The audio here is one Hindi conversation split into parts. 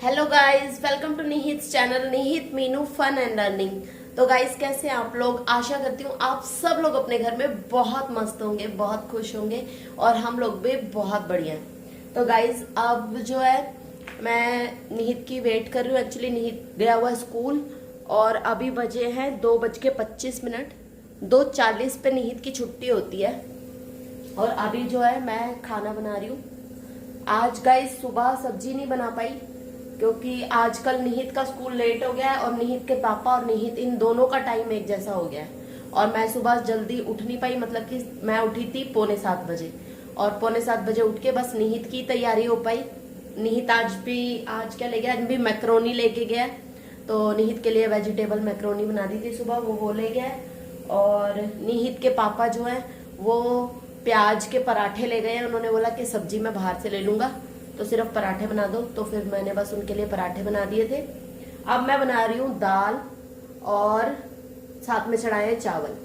हेलो गाइस, वेलकम टू निहित चैनल निहित मीनू फन एंड लर्निंग। तो गाइस, कैसे हैं आप लोग? आशा करती हूँ आप सब लोग अपने घर में बहुत मस्त होंगे, बहुत खुश होंगे और हम लोग भी बहुत बढ़िया हैं। तो गाइस, अब जो है मैं निहित की वेट कर रही हूँ। एक्चुअली निहित गया हुआ है स्कूल और अभी बजे हैं 2:25। 2:40 पे निहित की छुट्टी होती है और अभी जो है मैं खाना बना रही हूँ। आज गाइस सुबह सब्जी नहीं बना पाई क्योंकि आजकल निहित का स्कूल लेट हो गया है और निहित के पापा और निहित इन दोनों का टाइम एक जैसा हो गया है और मैं सुबह जल्दी उठ नहीं पाई। मतलब कि मैं उठी थी 6:45 और 6:45 उठ के बस निहित की तैयारी हो पाई। निहित आज क्या ले गया? आज भी मैक्रोनी लेके गया, तो निहित के लिए वेजिटेबल मैक्रोनी बना दी थी सुबह, वो ले गया। और निहित के पापा जो है वो प्याज के पराठे ले गए हैं। उन्होंने बोला कि सब्जी मैं बाहर से ले लूंगा तो सिर्फ पराठे बना दो, तो फिर मैंने बस उनके लिए पराठे बना दिए थे। अब मैं बना रही हूँ दाल और साथ में चढ़ाए हैं चावल।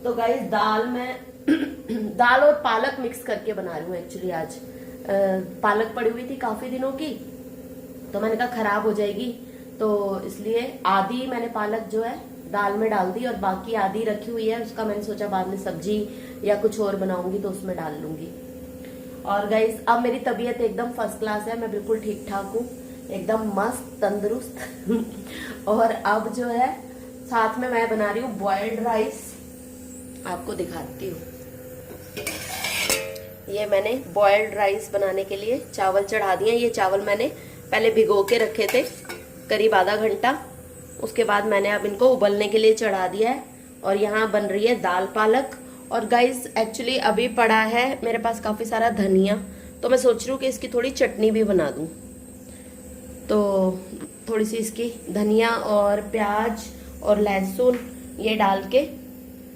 तो गाइस दाल में दाल और पालक मिक्स करके बना रही हूँ। एक्चुअली आज पालक पड़ी हुई थी काफी दिनों की, तो मैंने कहा खराब हो जाएगी, तो इसलिए आधी मैंने पालक जो है दाल में डाल दी और बाकी आधी रखी हुई है। उसका मैंने सोचा बाद में सब्जी या कुछ और बनाऊंगी तो उसमें डाल लूंगी। और गाइस अब मेरी तबीयत एकदम फर्स्ट क्लास है, मैं बिल्कुल ठीक ठाक हूँ, एकदम मस्त तंदुरुस्त। और अब जो है साथ में मैं बना रही हूँ बॉइल्ड राइस, आपको दिखाती हूँ। ये मैंने बॉइल्ड राइस बनाने के लिए चावल चढ़ा दिए। ये चावल मैंने पहले भिगो के रखे थे करीब आधा घंटा, उसके बाद मैंने अब इनको उबलने के लिए चढ़ा दिया है। और यहाँ बन रही है दाल पालक। और गाइस एक्चुअली अभी पड़ा है मेरे पास काफ़ी सारा धनिया, तो मैं सोच रही हूँ कि इसकी थोड़ी चटनी भी बना दूँ। तो थोड़ी सी इसकी धनिया और प्याज और लहसुन ये डाल के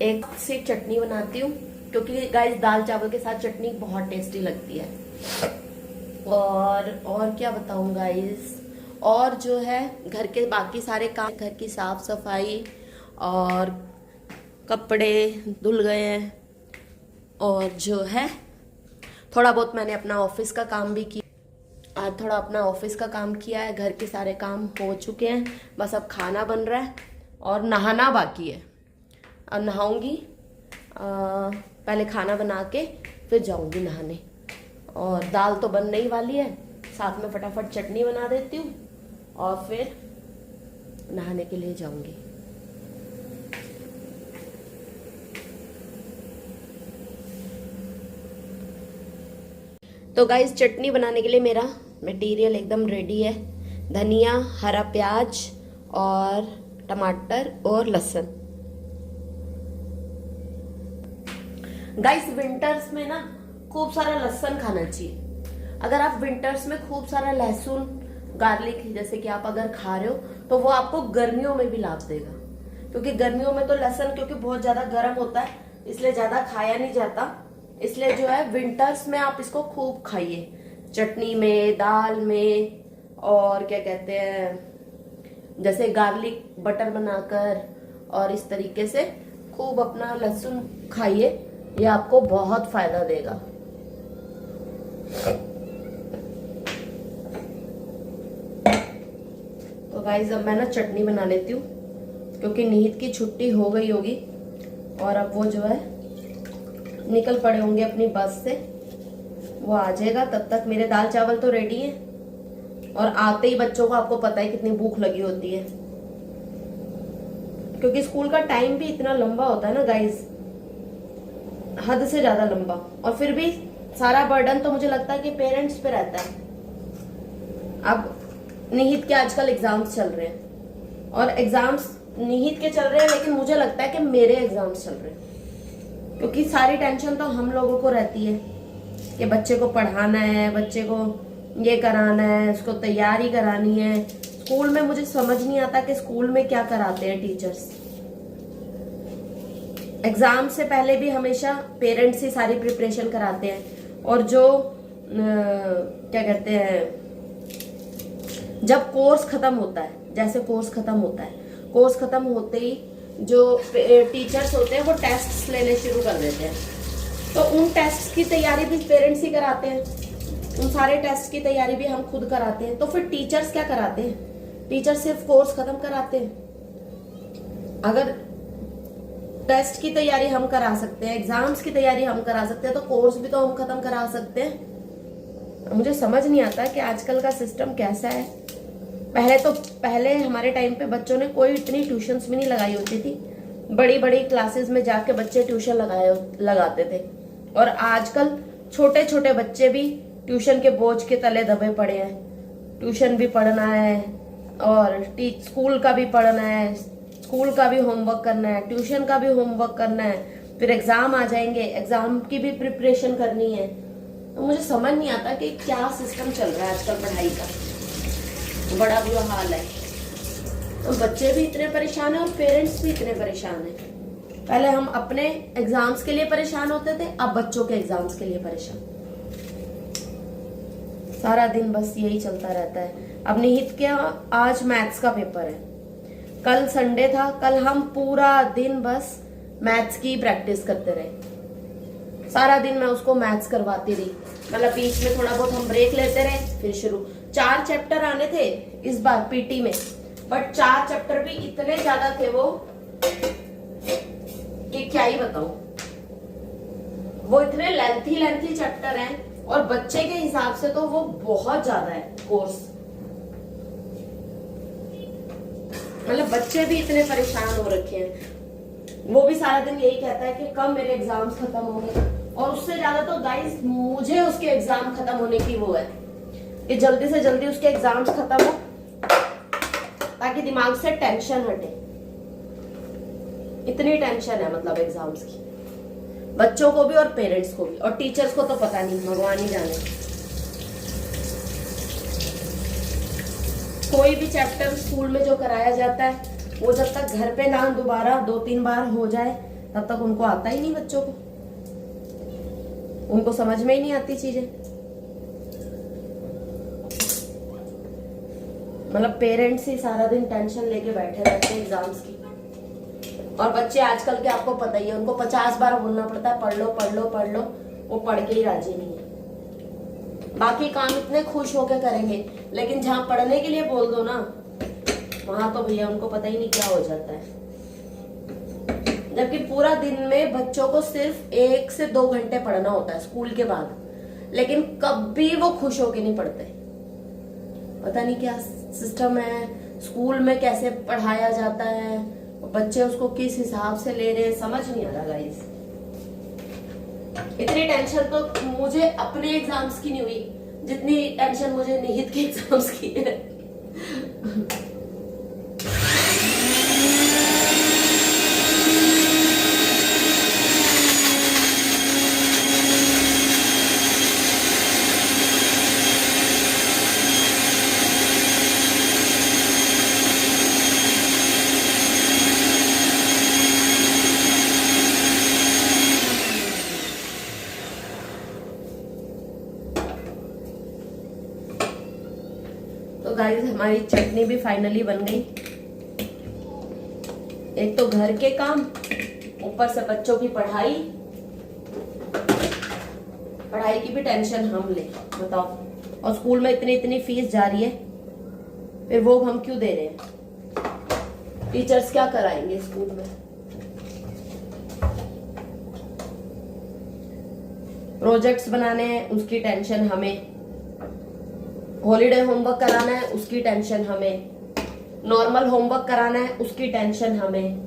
एक सी चटनी बनाती हूँ, क्योंकि गाइस दाल चावल के साथ चटनी बहुत टेस्टी लगती है। और क्या बताऊँ गाइस, और जो है घर के बाकी सारे काम, घर की साफ सफाई और कपड़े धुल गए हैं और जो है थोड़ा बहुत मैंने अपना ऑफिस का काम भी किया। आज थोड़ा अपना ऑफिस का काम किया है, घर के सारे काम हो चुके हैं, बस अब खाना बन रहा है और नहाना बाकी है। अब नहाऊंगी, पहले खाना बना के फिर जाऊंगी नहाने। और दाल तो बनने ही वाली है, साथ में फटाफट चटनी बना देती हूँ और फिर नहाने के लिए जाऊंगी। तो गाइस चटनी बनाने के लिए मेरा मटेरियल एकदम रेडी है। धनिया, हरा प्याज और टमाटर और लहसुन। गाइस विंटर्स में ना खूब सारा लहसुन खाना चाहिए। अगर आप विंटर्स में खूब सारा लहसुन, गार्लिक जैसे कि आप अगर खा रहे हो तो वो आपको गर्मियों में भी लाभ देगा, क्योंकि गर्मियों में तो लहसुन क्योंकि बहुत ज्यादा गर्म होता है इसलिए ज्यादा खाया नहीं जाता। इसलिए जो है विंटर्स में आप इसको खूब खाइए, चटनी में, दाल में, और क्या कहते हैं जैसे गार्लिक बटर बनाकर, और इस तरीके से खूब अपना लहसुन खाइए, ये आपको बहुत फायदा देगा। तो गाइस अब मैं ना चटनी बना लेती हूँ, क्योंकि निहित की छुट्टी हो गई होगी और अब वो जो है निकल पड़े होंगे अपनी बस से, वो आ जाएगा। तब तक मेरे दाल चावल तो रेडी हैं और आते ही बच्चों को आपको पता है कितनी भूख लगी होती है, क्योंकि स्कूल का टाइम भी इतना लंबा होता है ना गाइस, हद से ज्यादा लंबा। और फिर भी सारा बर्डन तो मुझे लगता है कि पेरेंट्स पे रहता है। अब निहित के आजकल एग्जाम्स चल रहे हैं और एग्जाम्स निहित के चल रहे हैं, लेकिन मुझे लगता है कि मेरे एग्जाम्स चल रहे हैं, क्योंकि सारी टेंशन तो हम लोगों को रहती है कि बच्चे को पढ़ाना है, बच्चे को ये कराना है, उसको तैयारी करानी है। स्कूल में मुझे समझ नहीं आता कि स्कूल में क्या कराते हैं टीचर्स। एग्जाम से पहले भी हमेशा पेरेंट्स ही सारी प्रिपरेशन कराते हैं, और जो क्या कहते हैं जब कोर्स खत्म होता है, जैसे कोर्स खत्म होता है, कोर्स खत्म होते ही जो टीचर्स होते हैं वो टेस्ट्स लेने शुरू कर देते हैं, तो उन टेस्ट्स की तैयारी भी पेरेंट्स ही कराते हैं। उन सारे टेस्ट की तैयारी भी हम खुद कराते हैं, तो फिर टीचर्स क्या कराते हैं? टीचर सिर्फ कोर्स खत्म कराते हैं। अगर टेस्ट की तैयारी हम करा सकते हैं, एग्जाम्स की तैयारी हम करा सकते हैं, तो कोर्स भी तो हम खत्म करा सकते हैं। मुझे समझ नहीं आता कि आजकल का सिस्टम कैसा है। पहले हमारे टाइम पे बच्चों ने कोई इतनी ट्यूशन्स भी नहीं लगाई होती थी। बड़ी बड़ी क्लासेस में जाके बच्चे ट्यूशन लगाते थे, और आजकल छोटे छोटे बच्चे भी ट्यूशन के बोझ के तले दबे पड़े हैं। ट्यूशन भी पढ़ना है और स्कूल का भी पढ़ना है, स्कूल का भी होमवर्क करना है, ट्यूशन का भी होमवर्क करना है, फिर एग्जाम आ जाएंगे, एग्जाम की भी प्रिपरेशन करनी है। तो मुझे समझ नहीं आता कि क्या सिस्टम चल रहा है आजकल पढ़ाई का। बड़ा बुरा हाल है। तो बच्चे भी इतने परेशान हैं और पेरेंट्स भी इतने परेशान हैं। पहले हम अपने एग्जाम्स के लिए परेशान होते थे, अब बच्चों के एग्जाम्स के लिए परेशान। सारा दिन बस यही चलता रहता है। अब निहित के आज मैथ्स का पेपर है, कल संडे था, कल हम पूरा दिन बस मैथ्स की प्रैक्टिस करते रहे। सारा दिन मैं उसको मैथ्स करवाती रही, मतलब बीच में थोड़ा बहुत हम ब्रेक लेते रहे, फिर शुरू। 4 चैप्टर आने थे इस बार पीटी में, बट 4 चैप्टर भी इतने ज्यादा थे वो कि क्या ही बताऊं। वो इतने लेंथी चैप्टर हैं, और बच्चे के हिसाब से तो वो बहुत ज्यादा है कोर्स। मतलब बच्चे भी इतने परेशान हो रखे हैं। वो भी सारा दिन यही कहता है कि कब मेरे एग्जाम्स खत्म होंगे, और उससे ज्यादा तो गाइस मुझे उसके एग्जाम खत्म होने की वो है कि जल्दी से जल्दी उसके एग्जाम्स खत्म हो, ताकि दिमाग से टेंशन हटे। इतनी टेंशन है मतलब एग्जाम्स की, बच्चों को भी और पेरेंट्स को भी, और टीचर्स को तो पता नहीं, भगवान ही जाने। कोई भी चैप्टर स्कूल में जो कराया जाता है, वो जब तक घर पे ना दोबारा 2-3 बार हो जाए, तब तक उनको आता ही नहीं। बच्चों को, उनको समझ में ही नहीं आती चीजें। मतलब पेरेंट्स ही सारा दिन टेंशन लेके बैठे रहते हैं एग्जाम्स की, और बच्चे आजकल के आपको पता ही है, उनको 50 बार बोलना पड़ता है पढ़ लो पढ़ लो पढ़ लो, वो पढ़ के ही राजी नहीं है। बाकी काम इतने खुश होकर करेंगे, लेकिन जहां पढ़ने के लिए बोल दो ना, वहां तो भैया उनको पता ही नहीं क्या हो जाता है। जबकि पूरा दिन में बच्चों को सिर्फ 1 से 2 घंटे पढ़ना होता है स्कूल के बाद, लेकिन कभी वो खुश होके नहीं पढ़ते। पता नहीं क्या सिस्टम है, स्कूल में कैसे पढ़ाया जाता है, बच्चे उसको किस हिसाब से ले रहे हैं, समझ नहीं आ रहा गाइस। इतनी टेंशन तो मुझे अपने एग्जाम्स की नहीं हुई, जितनी टेंशन मुझे निहित के एग्जाम्स की है। तो गाइस हमारी चटनी भी फाइनली बन गई। एक तो घर के काम, ऊपर से बच्चों की पढ़ाई की भी टेंशन हम ले, बताओ। और स्कूल में इतनी फीस जा रही है, फिर वो हम क्यों दे रहे हैं? टीचर्स क्या कराएंगे स्कूल में? प्रोजेक्ट्स बनाने हैं, उसकी टेंशन हमें। हॉलीडे होमवर्क कराना है, उसकी टेंशन हमें। नॉर्मल होमवर्क कराना है, उसकी टेंशन हमें।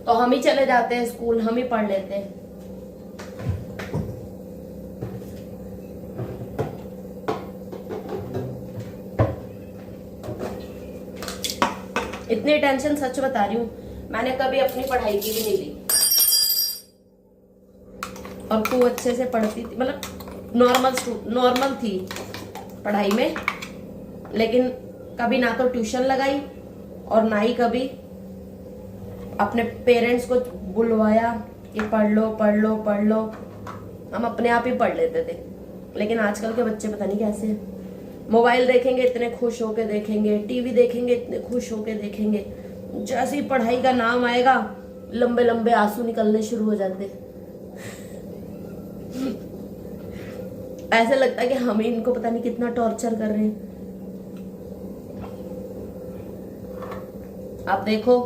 तो हम ही चले जाते हैं स्कूल, हम ही पढ़ लेते हैं। इतनी टेंशन, सच बता रही हूं, मैंने कभी अपनी पढ़ाई की भी नहीं ली। और तू अच्छे से पढ़ती थी, मतलब नॉर्मल थी पढ़ाई में, लेकिन कभी ना तो ट्यूशन लगाई और ना ही कभी अपने पेरेंट्स को बुलवाया कि पढ़ लो पढ़ लो पढ़ लो। हम अपने आप ही पढ़ लेते थे। लेकिन आजकल के बच्चे पता नहीं कैसे हैं। मोबाइल देखेंगे इतने खुश होके देखेंगे, टीवी देखेंगे इतने खुश होके देखेंगे, जैसे ही पढ़ाई का नाम आएगा लंबे लंबे आंसू निकलने शुरू हो जाते। ऐसे लगता है कि हम ही इनको पता नहीं कितना टॉर्चर कर रहे हैं। आप देखो,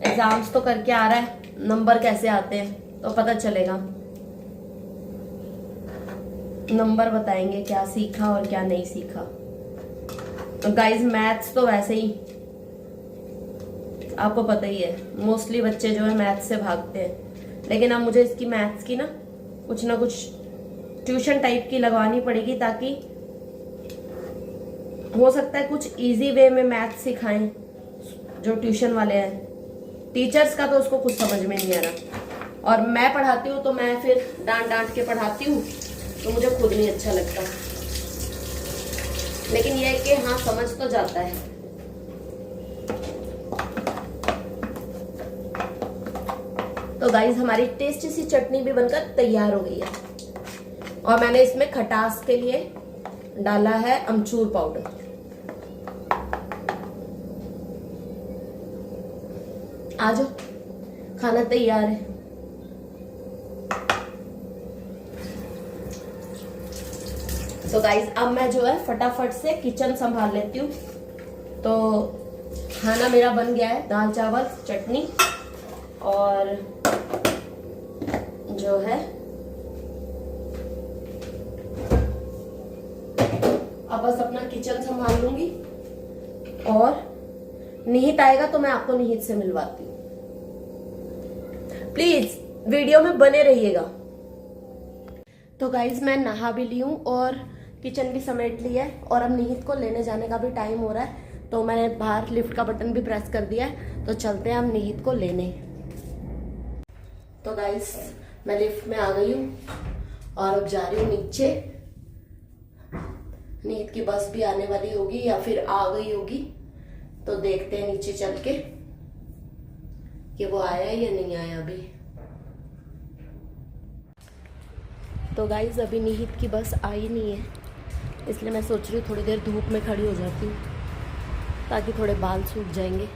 एग्जाम्स तो करके आ रहा है, नंबर कैसे आते हैं तो पता चलेगा। नंबर बताएंगे क्या सीखा और क्या नहीं सीखा। गाइस मैथ्स तो वैसे ही आपको पता ही है, मोस्टली बच्चे जो है मैथ्स से भागते हैं। लेकिन अब मुझे इसकी मैथ्स की ना कुछ ट्यूशन टाइप की लगवानी पड़ेगी, ताकि हो सकता है कुछ इजी वे में मैथ्स सिखाएं जो ट्यूशन वाले हैं। टीचर्स का तो उसको कुछ समझ में नहीं आ रहा, और मैं पढ़ाती हूँ तो मैं फिर डांट के पढ़ाती हूँ, तो मुझे खुद नहीं अच्छा लगता। लेकिन यह है कि हाँ, समझ तो जाता है। तो गाइस हमारी टेस्टी सी चटनी भी बनकर तैयार हो गई है, और मैंने इसमें खटास के लिए डाला है अमचूर पाउडर। आ जाओ, खाना तैयार है। तो गाइस अब मैं जो है फटाफट से किचन संभाल लेती हूँ। तो खाना मेरा बन गया है, दाल चावल चटनी, और जो है अब बस अपना किचन संभाल लूंगी, और निहित आएगा तो मैं आपको निहित से मिलवाती हूँ। प्लीज वीडियो में बने रहिएगा। तो गाइज मैं नहा भी ली हूँ और किचन भी समेट लिया है, और अब निहित को लेने जाने का भी टाइम हो रहा है, तो मैंने बाहर लिफ्ट का बटन भी प्रेस कर दिया है। तो चलते हैं हम निहित को लेने। तो गाइज मैं लिफ्ट में आ गई हूँ और अब जा रही हूँ नीचे। निहित की बस भी आने वाली होगी या फिर आ गई होगी, तो देखते हैं नीचे चल के कि वो आया या नहीं आया अभी। तो गाइज अभी निहित की बस आई नहीं है, इसलिए मैं सोच रही हूँ थोड़ी देर धूप में खड़ी हो जाती हूँ, ताकि थोड़े बाल सूख जाएंगे।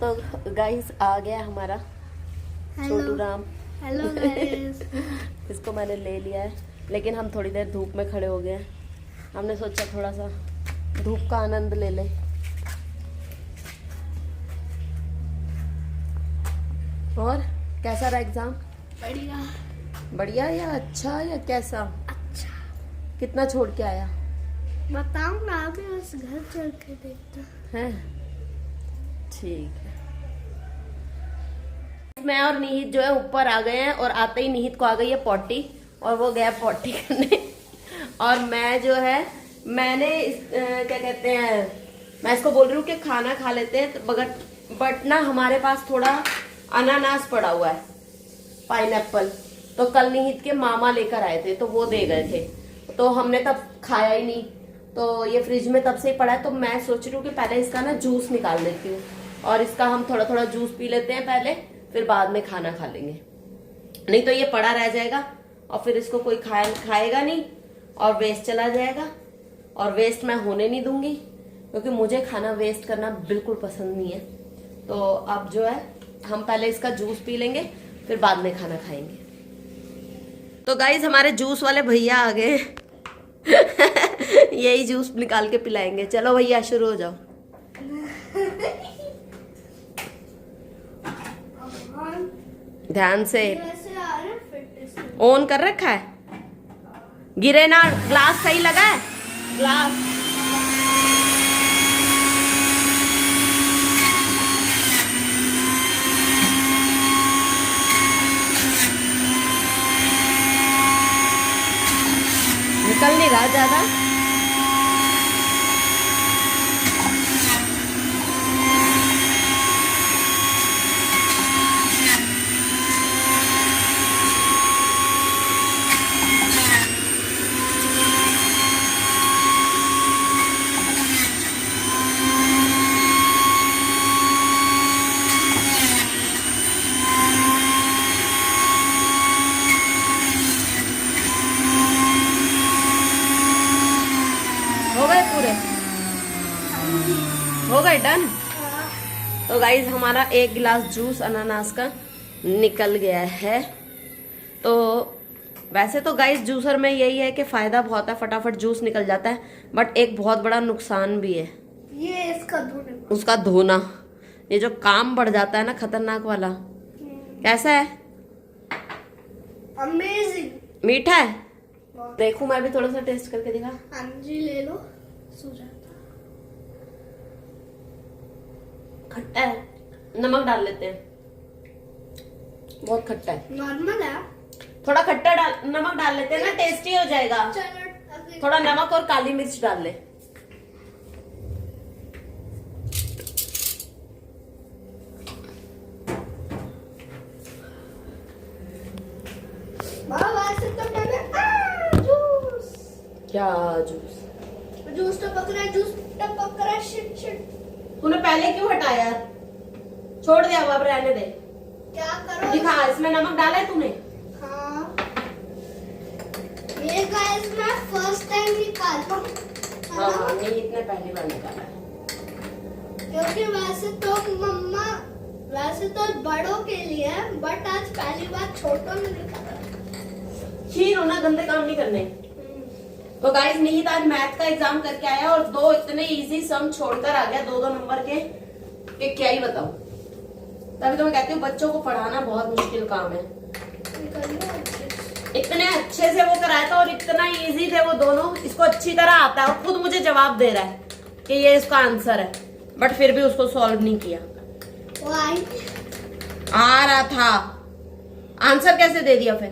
तो गाइस आ गया हमारा छोटू राम। Hello guys. इसको मैंने ले लिया है, लेकिन हम थोड़ी देर धूप में खड़े हो गए हैं। हमने सोचा थोड़ा सा धूप का आनंद ले लें। और कैसा रहा एग्जाम? बढ़िया। बढ़िया या अच्छा या कैसा? अच्छा। कितना छोड़ के आया? बताऊंगा अभी, बस घर चल के देखता है। ठीक है। मैं और निहित जो है ऊपर आ गए हैं, और आते ही निहित को आ गई है पॉटी, और वो गया पॉटी करने। और मैं जो है मैंने क्या कहते हैं, मैं इसको बोल रही हूँ कि खाना खा लेते हैं, बट ना हमारे पास थोड़ा अनानास पड़ा हुआ है, पाइनएप्पल। तो कल निहित के मामा लेकर आए थे, तो वो दे गए थे, तो हमने तब खाया ही नहीं, तो ये फ्रिज में तब से ही पड़ा है। तो मैं सोच रही हूँ कि पहले इसका ना जूस निकाल लेती हूँ, और इसका हम थोड़ा थोड़ा जूस पी लेते हैं पहले, फिर बाद में खाना खा लेंगे। नहीं तो ये पड़ा रह जाएगा, और फिर इसको कोई खाएगा नहीं, और वेस्ट चला जाएगा, और वेस्ट मैं होने नहीं दूंगी, क्योंकि मुझे खाना वेस्ट करना बिल्कुल पसंद नहीं है। तो अब जो है हम पहले इसका जूस पी लेंगे, फिर बाद में खाना खाएंगे। तो गाइज हमारे जूस वाले भैया आ गए। यही जूस निकाल के पिलाएंगे। चलो भैया शुरू हो जाओ। ध्यान से ऑन कर रखा है, गिरे ना। ग्लास सही लगा है? ग्लास निकल नहीं रहा ज्यादा। डन। हाँ। तो गाइज हमारा एक गिलास जूस अनानास का निकल गया है। तो वैसे तो गाइज जूसर में यही है कि फायदा बहुत है, फटाफट जूस निकल जाता है, बट एक बहुत बड़ा नुकसान भी है, ये इसका धोने को। उसका धोना। ये जो काम बढ़ जाता है ना खतरनाक वाला। कैसा है? अमेजिंग। मीठा है? देखो मैं भी थोड़ा सा टेस्ट करके दिखा। हाँ जी ले लो। सुजाता खट्टा है, नमक डाल लेते हैं। बहुत खट्टा है, नॉर्मल है। थोड़ा खट्टा नमक डाल लेते हैं ना, टेस्टी हो जाएगा। चलो अभी थोड़ा नमक और काली मिर्च डाल ले। वैसे तो मैंने जूस क्या जूस? जूस टपक रहा है, जूस टपक रहा है। Shit shit. तूने पहले क्यों हटाया? छोड़ दे, अब रहने दे। क्या करो? दिखा, इसमें नमक डाला है तूने? हाँ। ये गाइस मैं फर्स्ट टाइम निकालता हूँ, है हाँ ना? नहीं, इतने पहली बार निकाला है। क्योंकि वैसे तो बड़ों के लिए है, बट आज पहली बार छोटों ने निकाला। खीर होना, गंदे काम नहीं करने। तो गाइस निहित आज मैथ का एग्जाम करके आया और 2 इतने इजी सम छोड़कर आ गया, 2-2 नंबर के, कि क्या ही बताऊं। तभी तो मैं कहती हूँ बच्चों को पढ़ाना बहुत मुश्किल काम है। इतने अच्छे से वो कराया था और इतना इजी थे वो दोनों, इसको अच्छी तरह आता है और खुद मुझे जवाब दे रहा है कि ये इसका आंसर है, बट फिर भी उसको सॉल्व नहीं किया। आ रहा था, आंसर कैसे दे दिया फिर?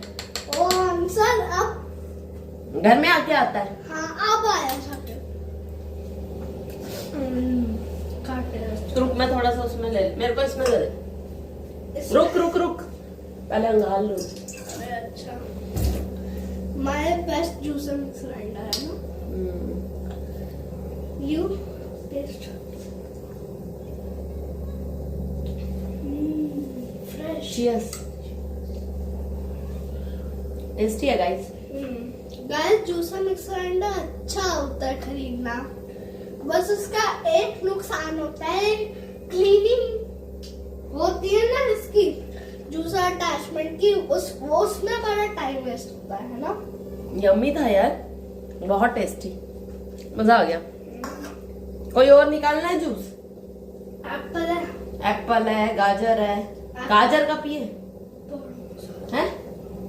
वो आंसर अब घर में आके आता है। हाँ अब आया साथे। काटे रुक, मैं थोड़ा सा उसमें ले, मेरे को इसमें दे दे। रुक रुक रुक, पहले अंगाल लूं। अरे अच्छा, my best juicer mixer grinder है ना। You taste fresh. Cheers. Tasty है guys. Guys juicer mixer grinder अच्छा होता है खरीदना, बस उसका एक नुकसान होता है, क्लीनिंग होती है ना इसकी, जूसर अटैचमेंट की, उसमें बड़ा टाइम वेस्ट होता है ना। यम्मी था यार, बहुत टेस्टी, मजा आ गया। कोई और निकालना है जूस? एप्पल है। एप्पल है, गाजर है। गाजर का पिए हैं?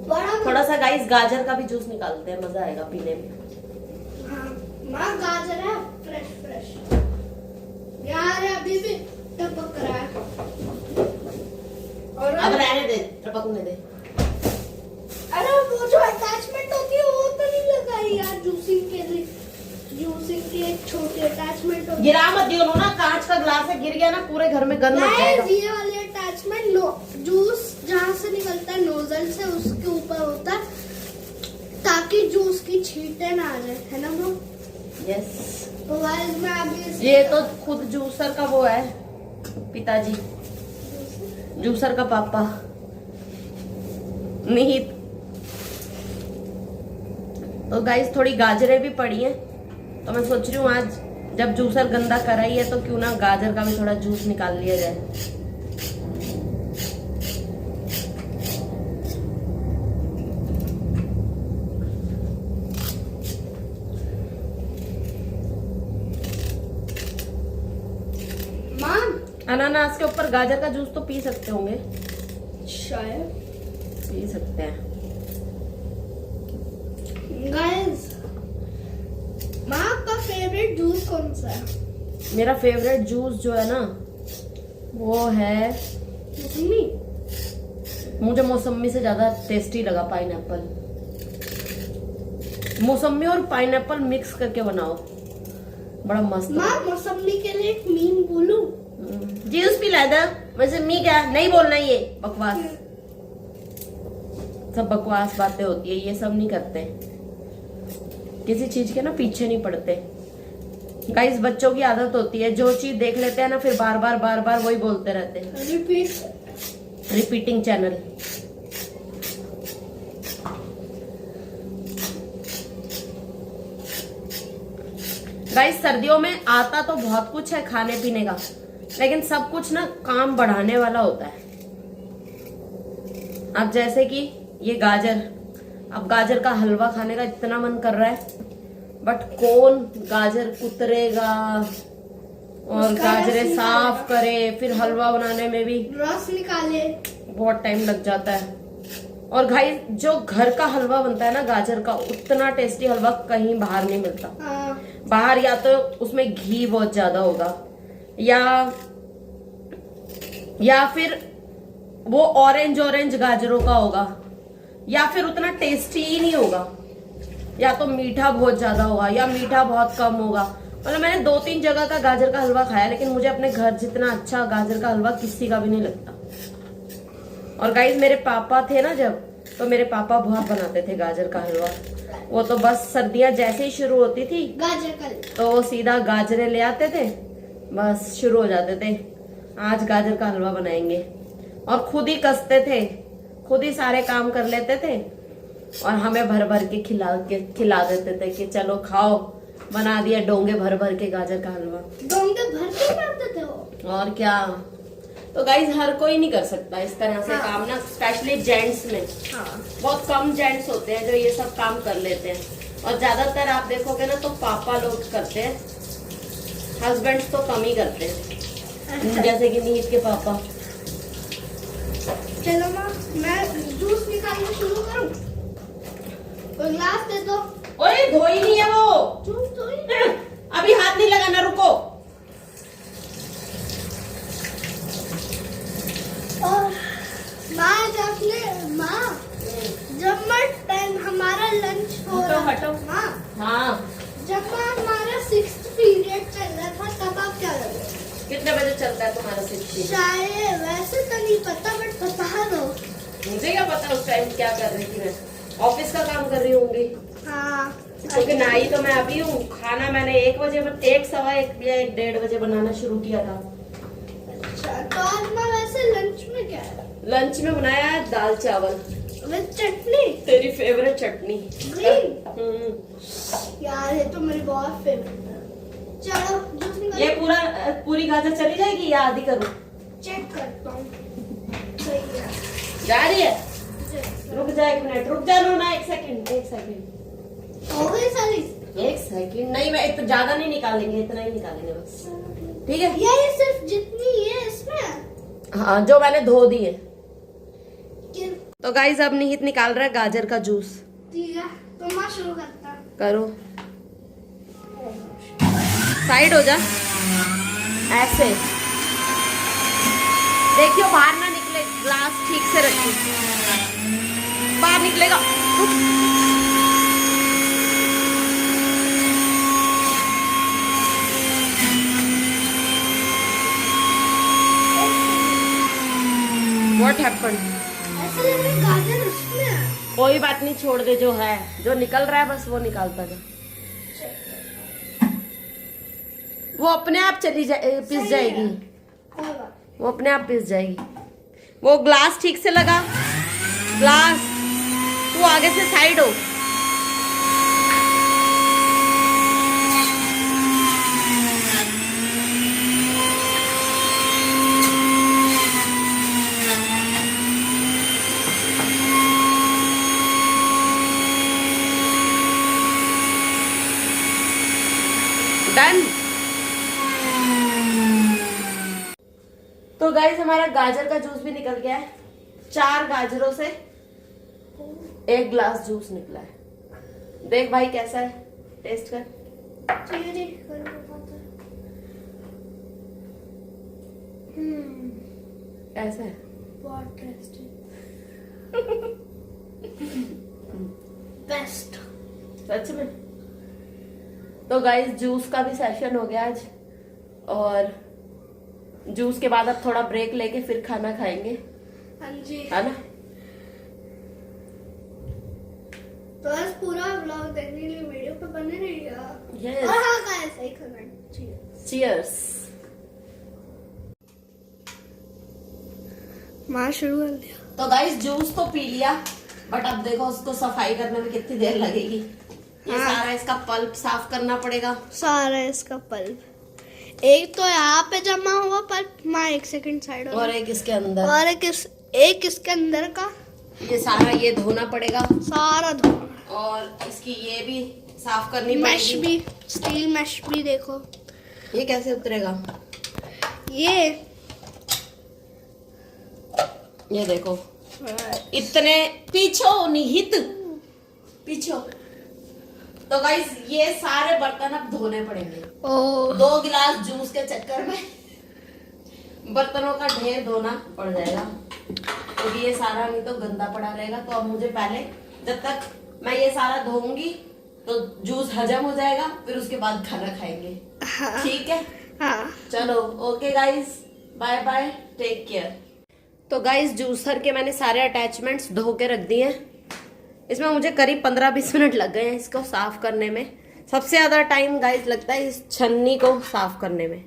बड़ा थोड़ा सा गाइस गाजर का भी जूस निकालते हैं, मजा आएगा पीने में। हाँ, माँ गाजर है फ्रेश फ्रेश यार, अभी भी टपक रहा है। और अब रहने दे, टपकने दे। अरे वो जो अटैचमेंट होती है वो तो नहीं लगाई यार जूसिंग के लिए, जूसिंग की एक छोटी अटैचमेंट होती है। गिरा मत दियो ना, कांच का ग्लास है, गिर गया ना पूरे घर में गंद मच जाएगा। ये वाली अटैचमेंट जूस जहाँ से निकलता है नोजल से उसके ऊपर होता है, ताकि जूस की छींटे ना आ जाए, है ना ब्रो? यस। तो गाइस मैं अभी ये तो खुद जूसर का वो है, पिताजी, जूसर का पापा निहित। तो गाइस थोड़ी गाजरें भी पड़ी हैं, तो मैं सोच रही हूँ आज जब जूसर गंदा करा ही है तो क्यों ना गाजर का भी थोड़ा जूस निकाल लिया जाए। अनानास के ऊपर गाजर का जूस तो पी सकते होंगे, शायद पी सकते हैं। गाइस माँ का फेवरेट जूस कौन सा है? मेरा फेवरेट जूस जो है ना वो है, मौसमी। मुझे मौसमी से ज्यादा टेस्टी लगा पाइनएप्पल। मौसमी और पाइनएप्पल मिक्स करके बनाओ, बड़ा मस्त। माँ मौसमी के लिए एक मीम बोलूं? जूस पिला दो, वैसे मी क्या नहीं बोलना, ये बकवास, सब बकवास बातें होती है, ये सब नहीं करते, किसी चीज के ना पीछे नहीं पड़ते। गाइस बच्चों की आदत होती है, जो चीज देख लेते हैं ना फिर बार बार वही बोलते रहते हैं। Repeating channel. गाइस सर्दियों में आता तो बहुत कुछ है खाने पीने का, लेकिन सब कुछ ना काम बढ़ाने वाला होता है। अब जैसे कि ये गाजर, अब गाजर का हलवा खाने का इतना मन कर रहा है, बट कौन गाजर कुतरेगा और गाजरे साफ करे, फिर हलवा बनाने में भी रस निकाले, बहुत टाइम लग जाता है। और भाई जो घर का हलवा बनता है ना गाजर का, उतना टेस्टी हलवा कहीं बाहर नहीं मिलता। हाँ। बाहर या तो उसमें घी बहुत ज्यादा होगा, या फिर वो ऑरेंज गाजरों का होगा, या फिर उतना टेस्टी ही नहीं होगा, या तो मीठा बहुत ज्यादा होगा या मीठा बहुत कम होगा। मतलब मैंने 2-3 जगह का गाजर का हलवा खाया, लेकिन मुझे अपने घर जितना अच्छा गाजर का हलवा किसी का भी नहीं लगता। और गाइस मेरे पापा थे ना जब, तो मेरे पापा बहुत बनाते थे गाजर का हलवा। वो तो बस सर्दियां जैसे ही शुरू होती थी गाजर का, तो वो सीधा गाजरे ले आते थे, बस शुरू हो जाते थे आज गाजर का हलवा बनाएंगे। और खुद ही कसते थे, खुद ही सारे काम कर लेते थे, और हमें भर भर के खिला देते थे कि चलो खाओ, बना दिया डोंगे भर भर के गाजर का हलवा। डोंगे भर के करते थे वो। और क्या। तो गाइज हर कोई नहीं कर सकता इस तरह से काम ना, स्पेशली जेंट्स में। हाँ। बहुत कम जेंट्स होते हैं जो ये सब काम कर लेते हैं, और ज्यादातर आप देखोगे ना तो पापा लोग करते हैं, हस्बैंड्स तो कम ही करते हैं, जैसे कि नीत के पापा। चलो माँ, मैं जूस निकालना शुरू करूँ? तो ग्लास दे दो। ओए धोई नहीं है वो, जूस तो ही। अभी हाथ नहीं लगाना, रुको। और माँ जब टाइम हमारा लंच हो रहा था माँ, हाँ जब हमारा 6th पीरियड चल रहा था, तब आप क्या कर रहे थे? कितने बजे चलता है तुम्हारा 6th? शायद वैसे तो नहीं पता, बट बता दो। मुझे क्या पता उस टाइम क्या कर रही थी मैं, ऑफिस का काम कर रही होंगी। हाँ, क्योंकि नहाई तो मैं अभी हूँ, खाना मैंने 1 बजे, 1 सवा 1 या 1:30 बजे बनाना शुरू किया था। अच्छा, तो आज माँ वैसे लंच में क्या है? लंच में बनाया है दाल चावल विद चटनी, तेरी फेवरेट चटनी ग्रीन। यार ये तो मेरी बहुत फेवरेट है। चलो जूस निकालो। ये पूरी गाजर चली जाएगी या आधी करूँ? चेक करता हूँ। सही है। जा रही है? चेक। रुक जा 1 मिनट, रुक जा ना, 1 सेकंड। हो गई सारी? 1 सेकंड नहीं, मैं इतना ज्यादा नहीं निकालेंगे, इतना ही निकालेंगे बस, ठीक है? ये सिर्फ जितनी है इसमें? हाँ, जो मैंने धो दी है। कि- तो गाइस अब निहित निकाल रहा है गाजर का जूस। ठीक है, तो माँ शुरू करता। करो, साइड हो जा, ऐसे देखियो बाहर ना निकले, ग्लास ठीक से रखिए, बाहर निकलेगा। What happened? ऐसा लग रहा है गाजर उसमें है। कोई बात नहीं, छोड़ दे, जो है जो निकल रहा है बस वो निकालता जा, वो अपने आप पिस जाएगी, कोई बात। वो अपने आप पिस जाएगी। वो ग्लास ठीक से लगा, ग्लास तू आगे से साइड हो। डन। तो गाइस हमारा गाजर का जूस भी निकल गया है। 4 गाजरों से 1 ग्लास जूस निकला है। देख भाई कैसा है, टेस्ट कर। चीनी कर दो। कैसा है? बहुत टेस्टी। बेस्ट। सच में। तो गाइस जूस का भी सेशन हो गया आज, और जूस के बाद अब थोड़ा ब्रेक लेके फिर खाना खाएंगे, हाँ जी, है ना? तो आज पूरा व्लॉग देखने के लिए वीडियो पे बने रहिएगा। Yes. और हाँ गाइस, एक कमेंट। चीयर्स। माँ शुरू कर दिया। तो गाइस जूस तो पी लिया, बट अब देखो उसको सफाई करने में कितनी देर लगेगी। ये सारा इसका पल्प साफ करना पड़ेगा। सारा इसका पल्प, एक तो यहाँ पे जमा हुआ पल्प, माँ एक सेकंड साइड और एक इसके अंदर, और एक इसके अंदर का, ये सारा ये धोना पड़ेगा सारा धोना। और इसकी ये भी साफ करनी मैश पड़ेगी। भी, स्टील मैश भी देखो। ये कैसे उतरेगा? ये देखो, इतने पीछो निहित पीछो। तो गाइस ये सारे बर्तन अब धोने पड़ेंगे। ओ 2 गिलास जूस के चक्कर में बर्तनों का ढेर धोना पड़ जाएगा, क्योंकि ये सारा नहीं तो गंदा पड़ा रहेगा। तो अब मुझे पहले, जब तक मैं ये सारा धोऊंगी तो जूस हजम हो जाएगा, फिर उसके बाद खाना खाएंगे। ठीक है? हाँ। चलो okay guys, bye bye, take care. तो गाइस जूसर के मैंने सारे अटैचमेंट्स धो के रख दिए हैं। इसमें मुझे करीब 15-20 मिनट लग गए हैं इसको साफ करने में। सबसे ज्यादा टाइम गाइस लगता है इस छन्नी को साफ करने में।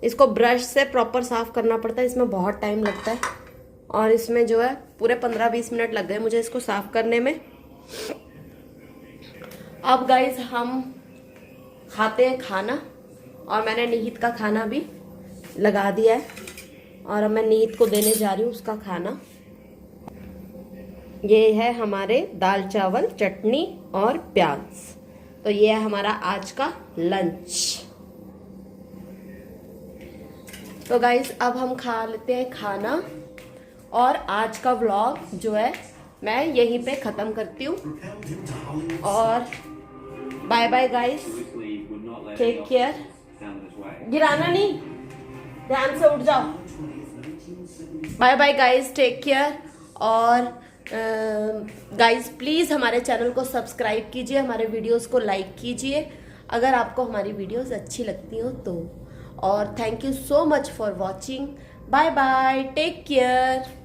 इसको ब्रश से प्रॉपर साफ करना पड़ता है, इसमें बहुत टाइम लगता है। और इसमें जो है पूरे 15-20 मिनट लग गए मुझे इसको साफ करने में। अब गाइस हम खाते हैं खाना, और मैंने निहित का खाना भी लगा दिया है, और अब मैं निहित को देने जा रही हूँ उसका खाना। ये है हमारे दाल चावल, चटनी और प्याज। तो ये है हमारा आज का लंच। तो गाइस अब हम खा लेते हैं खाना, और आज का व्लॉग जो है मैं यहीं पे खत्म करती हूँ। और bye bye guys, take care. गिराना नहीं, ध्यान से उठ जाओ। Bye bye guys, take care. और गाइस प्लीज़ हमारे चैनल को सब्सक्राइब कीजिए, हमारे वीडियोस को लाइक कीजिए अगर आपको हमारी वीडियोस अच्छी लगती हो तो। और thank you so much for watching. Bye bye, take care.